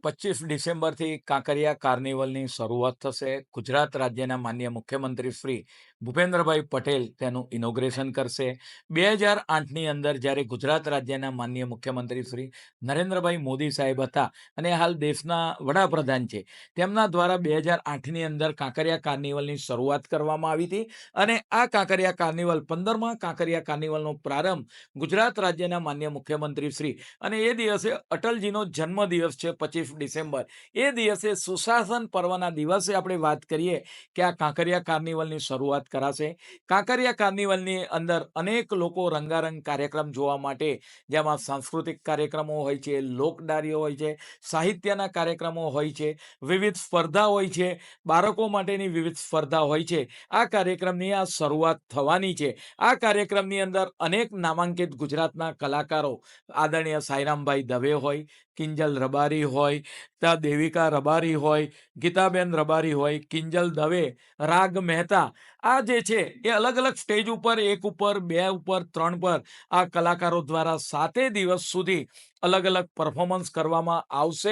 25 ડિસેમ્બરથી કાંકરિયા કાર્નિવલની શરૂઆત થશે. ગુજરાત રાજ્યના માનનીય મુખ્યમંત્રી શ્રી ભૂપેન્દ્રભાઈ પટેલ તેનું ઇનોગ્રેશન કરશે. 2008ની અંદર જ્યારે ગુજરાત રાજ્યના માનનીય મુખ્યમંત્રી શ્રી નરેન્દ્રભાઈ મોદી સાહેબ હતા અને હાલ દેશના વડાપ્રધાન છે, તેમના દ્વારા 2008ની અંદર કાંકરિયા કાર્નિવલની શરૂઆત કરવામાં આવી હતી. અને આ કાંકરિયા કાર્નિવલ 15મા કાંકરિયા કાર્નિવલનો પ્રારંભ ગુજરાત રાજ્યના માનનીય મુખ્યમંત્રી શ્રી અને એ દિવસે અટલજીનો જન્મદિવસ છે 25 ડિસેમ્બર. એ દિવસે સુશાસન પર્વના દિવસે આપણે વાત કરીએ કે આ કાંકરિયા કાર્નિવલની શરૂઆત કરાશે. કાંકરિયા કાર્નિવલની અંદર અનેક લોકો રંગારંગ કાર્યક્રમ જોવા માટે, જેમાં સાંસ્કૃતિક કાર્યક્રમો હોય છે, લોકડાયરીઓ હોય છે, સાહિત્યના કાર્યક્રમો હોય છે, વિવિધ સ્પર્ધા હોય છે, બાળકો માટેની વિવિધ સ્પર્ધા હોય છે. આ કાર્યક્રમની આ શરૂઆત થવાની છે. આ કાર્યક્રમની અંદર અનેક નામાંકિત ગુજરાતના કલાકારો, આદરણીય સાઈરામભાઈ દવે હોય, કિંજલ રબારી હોય, ત્યાં દેવિકા રબારી હોય, ગીતાબેન રબારી હોય, કિંજલ દવે, રાગ મહેતા, આ જે છે એ અલગ અલગ સ્ટેજ ઉપર, એક ઉપર, બે ઉપર, ત્રણ પર આ કલાકારો દ્વારા 7 દિવસ સુધી અલગ અલગ પરફોર્મન્સ કરવામાં આવશે.